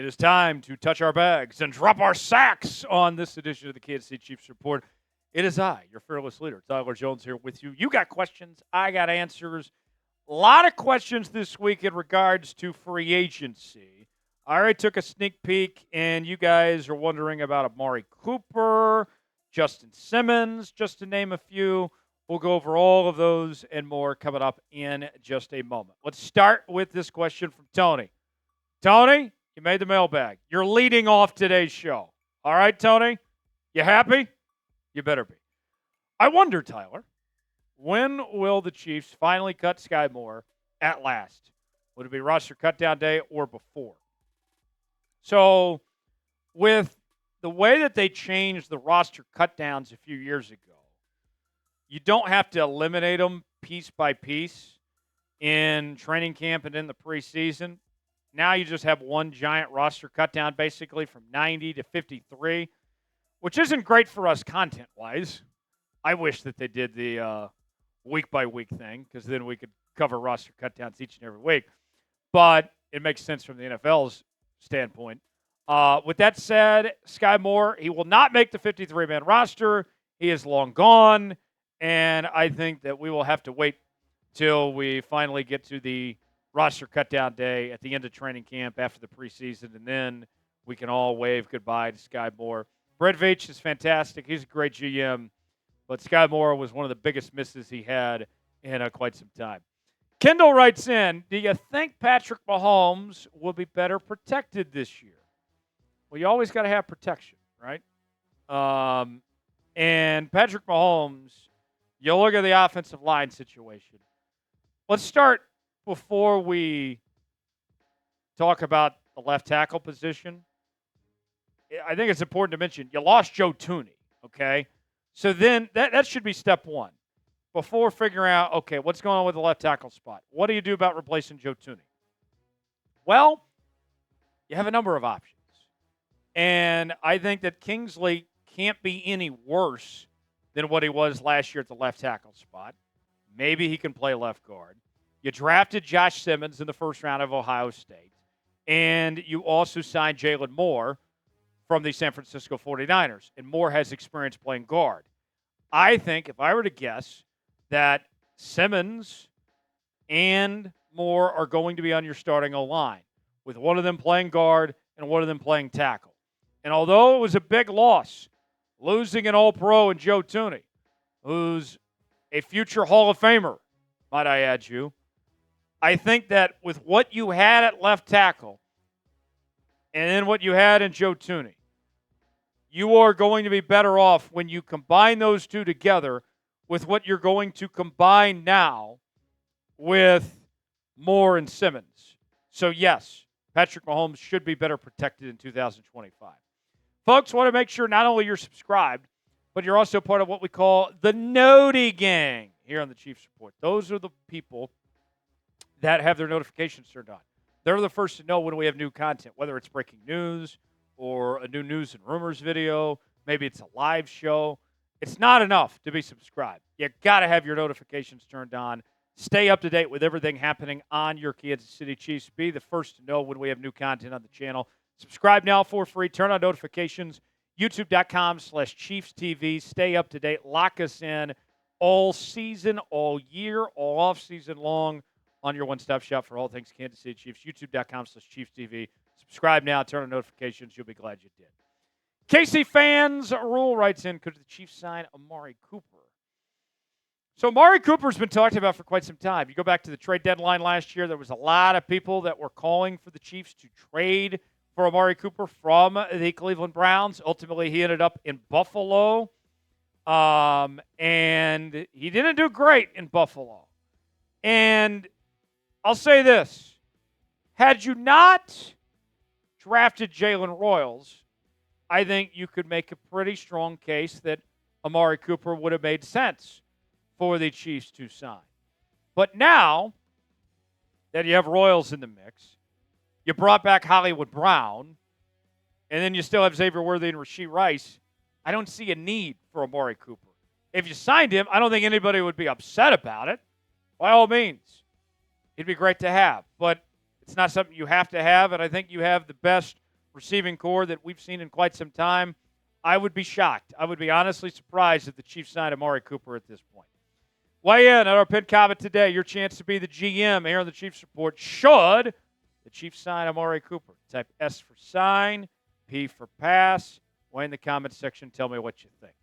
It is time to touch our bags and drop our sacks on this edition of the Kansas City Chiefs Report. It is I, your fearless leader, Tyler Jones, here with you. You got questions. I got answers. A lot of questions this week in regards to free agency. I already took a sneak peek, and you guys are wondering about Amari Cooper, Justin Simmons, just to name a few. We'll go over all of those and more coming up in just a moment. Let's start with this question from Tony. Tony, you made the mailbag. You're leading off today's show. All right, Tony? You happy? You better be. I wonder, Tyler, when will the Chiefs finally cut Sky Moore at last? Would it be roster cutdown day or before? So, with the way that they changed the roster cutdowns a few years ago, you don't have to eliminate them piece by piece in training camp and in the preseason. Now you just have one giant roster cutdown, basically from 90 to 53, which isn't great for us content-wise. I wish that they did the week-by-week thing, because then we could cover roster cutdowns each and every week. But it makes sense from the NFL's standpoint. With that said, Sky Moore, he will not make the 53-man roster. He is long gone, and I think that we will have to wait till we finally get to the roster cutdown day at the end of training camp after the preseason, and then we can all wave goodbye to Sky Moore. Brett Veach is fantastic. He's a great GM, but Sky Moore was one of the biggest misses he had in quite some time. Kendall writes in, do you think Patrick Mahomes will be better protected this year? Well, you always got to have protection, right? And Patrick Mahomes, you look at the offensive line situation. Let's start before we talk about the left tackle position. I think it's important to mention you lost Joe Thuney, okay? So then that should be step one. Before figuring out, okay, what's going on with the left tackle spot? What do you do about replacing Joe Thuney? Well, you have a number of options. And I think that Kingsley can't be any worse than what he was last year at the left tackle spot. Maybe he can play left guard. You drafted Josh Simmons in the first round of Ohio State. And you also signed Jalen Moore from the San Francisco 49ers. And Moore has experience playing guard. I think, if I were to guess, that Simmons and Moore are going to be on your starting O-line, with one of them playing guard and one of them playing tackle. And although it was a big loss, losing an All-Pro in Joe Thuney, who's a future Hall of Famer, might I add you, I think that with what you had at left tackle and then what you had in Joe Thuney, you are going to be better off when you combine those two together with what you're going to combine now with Moore and Simmons. So, yes, Patrick Mahomes should be better protected in 2025. Folks, want to make sure not only you're subscribed, but you're also part of what we call the Noti Gang here on the Chiefs Report. Those are the people that have their notifications turned on. They're the first to know when we have new content, whether it's breaking news or a new news and rumors video. Maybe it's a live show. It's not enough to be subscribed. You got to have your notifications turned on. Stay up to date with everything happening on your Kansas City Chiefs. Be the first to know when we have new content on the channel. Subscribe now for free. Turn on notifications. YouTube.com/ChiefsTV. Stay up to date. Lock us in all season, all year, all off season long on your one-stop shop for all things Kansas City Chiefs. YouTube.com/ChiefsTV. Subscribe now. Turn on notifications. You'll be glad you did. KC Fans Rule writes in, could the Chiefs sign Amari Cooper? So Amari Cooper's been talked about for quite some time. You go back to the trade deadline last year, there was a lot of people that were calling for the Chiefs to trade for Amari Cooper from the Cleveland Browns. Ultimately, he ended up in Buffalo, and he didn't do great in Buffalo. And I'll say this. Had you not drafted Jalen Royals, I think you could make a pretty strong case that Amari Cooper would have made sense for the Chiefs to sign. But now that you have Royals in the mix, you brought back Hollywood Brown, and then you still have Xavier Worthy and Rashee Rice, I don't see a need for Amari Cooper. If you signed him, I don't think anybody would be upset about it. By all means, he'd be great to have. But it's not something you have to have, and I think you have the best receiving core that we've seen in quite some time, I would be shocked. I would be honestly surprised if the Chiefs signed Amari Cooper at this point. Weigh in on our pinned comment today. Your chance to be the GM here on the Chiefs Report. Should the Chiefs sign Amari Cooper? Type S for sign, P for pass. Weigh in the comments section. Tell me what you think.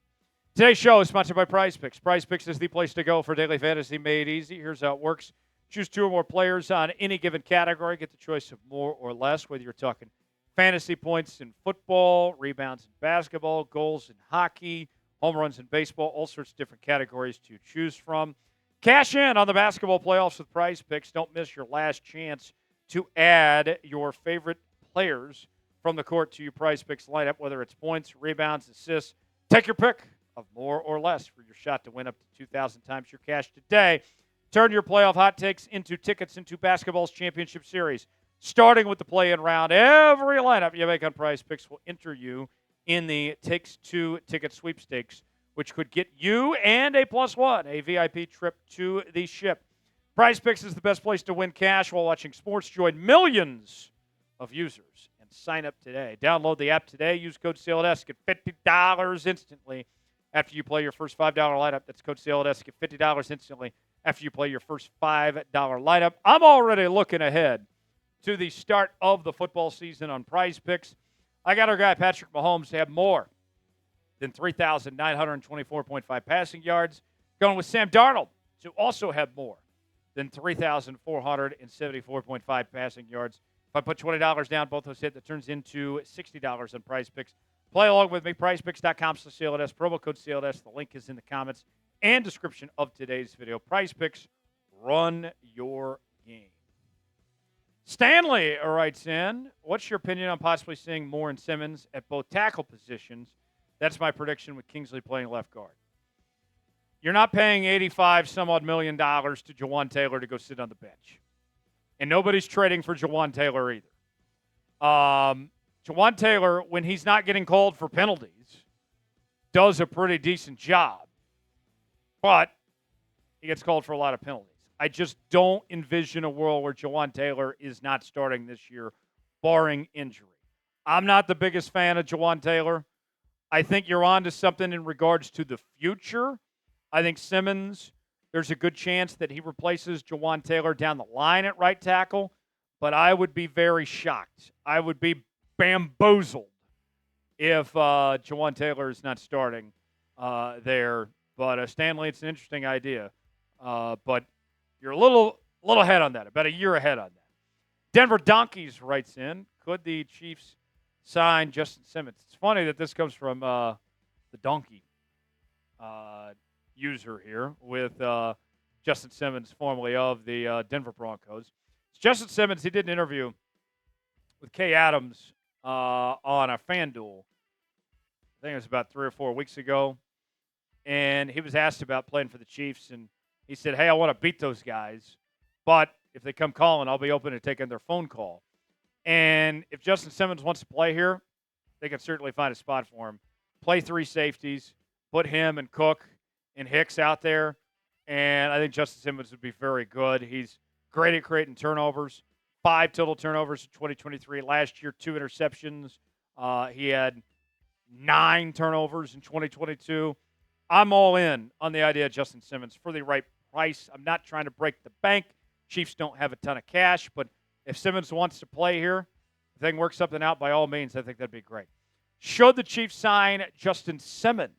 Today's show is sponsored by Prize Picks. Prize Picks is the place to go for daily fantasy made easy. Here's how it works. Choose two or more players on any given category. Get the choice of more or less, whether you're talking fantasy points in football, rebounds in basketball, goals in hockey, home runs in baseball, all sorts of different categories to choose from. Cash in on the basketball playoffs with Prize Picks. Don't miss your last chance to add your favorite players from the court to your Prize Picks lineup, whether it's points, rebounds, assists. Take your pick of more or less for your shot to win up to 2,000 times your cash today. Turn your playoff hot takes into tickets into basketball's championship series. Starting with the play-in round, every lineup you make on Prize Picks will enter you in the Takes Two ticket sweepstakes, which could get you and a +1, a VIP trip to the ship. Prize Picks is the best place to win cash while watching sports. Join millions of users and sign up today. Download the app today. Use code CLNS. Get $50 instantly after you play your first $5 lineup. That's code CLNS. Get $50 instantly after you play your first $5 lineup. I'm already looking ahead to the start of the football season on Prize Picks. I got our guy Patrick Mahomes to have more than 3,924.5 passing yards. Going with Sam Darnold to also have more than 3,474.5 passing yards. If I put $20 down, both those hit. That turns into $60 on Prize Picks. Play along with me, prizepicks.com/CLNS, promo code CLNS. The link is in the comments and description of today's video. Prize Picks, run your game. Stanley writes in, what's your opinion on possibly seeing Moore and Simmons at both tackle positions? That's my prediction with Kingsley playing left guard. You're not paying $85-some-odd million to Jawan Taylor to go sit on the bench. And nobody's trading for Jawan Taylor either. Jawan Taylor, when he's not getting called for penalties, does a pretty decent job. But he gets called for a lot of penalties. I just don't envision a world where Jawan Taylor is not starting this year, barring injury. I'm not the biggest fan of Jawan Taylor. I think you're on to something in regards to the future. I think Simmons, there's a good chance that he replaces Jawan Taylor down the line at right tackle, but I would be very shocked. I would be bamboozled if Jawan Taylor is not starting there. But Stanley, it's an interesting idea. But you're a little ahead on that, about a year ahead on that. Denver Donkeys writes in, could the Chiefs sign Justin Simmons? It's funny that this comes from the Donkey user here with Justin Simmons, formerly of the Denver Broncos. It's Justin Simmons, he did an interview with Kay Adams on a FanDuel. I think it was about 3 or 4 weeks ago. And he was asked about playing for the Chiefs, and he said, hey, I want to beat those guys, but if they come calling, I'll be open to taking their phone call. And if Justin Simmons wants to play here, they can certainly find a spot for him. Play 3 safeties, put him and Cook and Hicks out there, and I think Justin Simmons would be very good. He's great at creating turnovers, 5 total turnovers in 2023. Last year, 2 interceptions. He had 9 turnovers in 2022. I'm all in on the idea of Justin Simmons for the right price. I'm not trying to break the bank. Chiefs don't have a ton of cash, but if Simmons wants to play here, if they can work something out, by all means, I think that'd be great. Should the Chiefs sign Justin Simmons?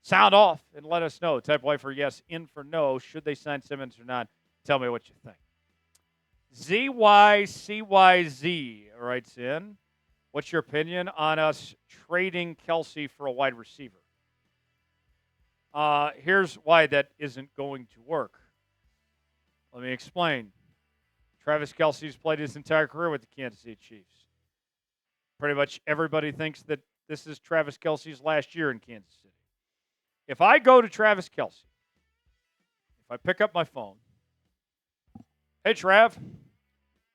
Sound off and let us know. Type Y for yes, in for no. Should they sign Simmons or not? Tell me what you think. ZYCYZ writes in, what's your opinion on us trading Kelce for a wide receiver? Here's why that isn't going to work. Let me explain. Travis Kelce's played his entire career with the Kansas City Chiefs. Pretty much everybody thinks that this is Travis Kelce's last year in Kansas City. If I go to Travis Kelce, if I pick up my phone, hey, Trav,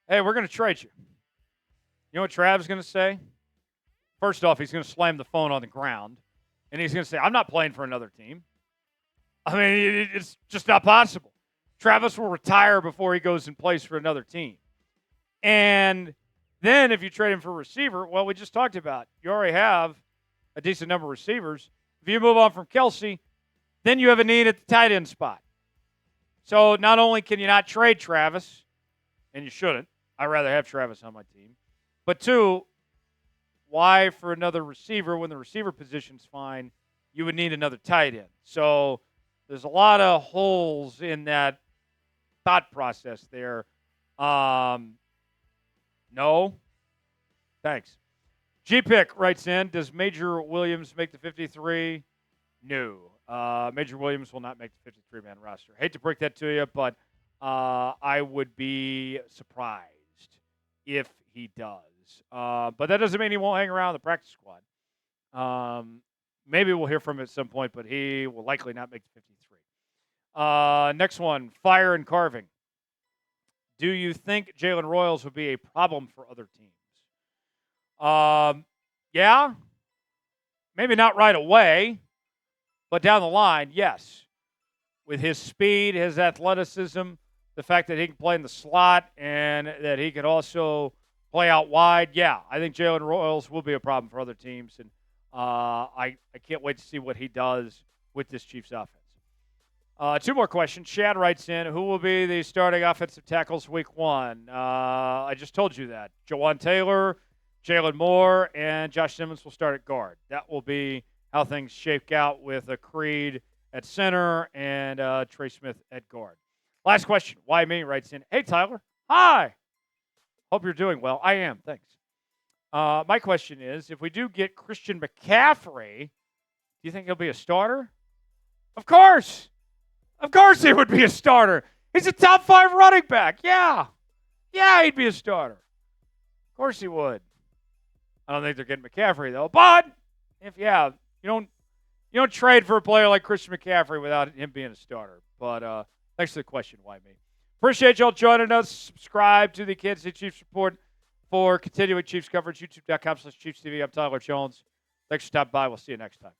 hey, we're going to trade you. You know what Trav's going to say? First off, he's going to slam the phone on the ground, and he's going to say, I'm not playing for another team. I mean, it's just not possible. Travis will retire before he goes and plays for another team. And Then if you trade him for a receiver, well, we just talked about you already have a decent number of receivers. If you move on from Kelce, then you have a need at the tight end spot. So not only can you not trade Travis, and you shouldn't, I'd rather have Travis on my team, but two, why for another receiver when the receiver position's fine, you would need another tight end. So there's a lot of holes in that thought process there. No. Thanks. G-Pick writes in, does Major Williams make the 53? No. Major Williams will not make the 53-man roster. Hate to break that to you, but I would be surprised if he does. But that doesn't mean he won't hang around the practice squad. Maybe we'll hear from him at some point, but he will likely not make the 53. Next one, Fire and Carving. Do you think Jalen Royals would be a problem for other teams? Yeah. Maybe not right away, but down the line, yes. With his speed, his athleticism, the fact that he can play in the slot and that he can also play out wide, yeah, I think Jalen Royals will be a problem for other teams, and I can't wait to see what he does with this Chiefs offense. Two more questions. Shad writes in, who will be the starting offensive tackles week 1? I just told you that. Jawan Taylor, Jalen Moore, and Josh Simmons will start at guard. That will be how things shake out with a Creed at center and Trey Smith at guard. Last question. Why me? Writes in, hey, Tyler. Hi. Hope you're doing well. I am. Thanks. My question is, if we do get Christian McCaffrey, do you think he'll be a starter? Of course. Of course he would be a starter. He's a top 5 running back. Yeah. Yeah, he'd be a starter. Of course he would. I don't think they're getting McCaffrey, though. But, you don't trade for a player like Christian McCaffrey without him being a starter. But thanks for the question, why me? Appreciate y'all joining us. Subscribe to the Kansas City Chiefs Report for continuing Chiefs coverage. YouTube.com/ChiefsTV. I'm Tyler Jones. Thanks for stopping by. We'll see you next time.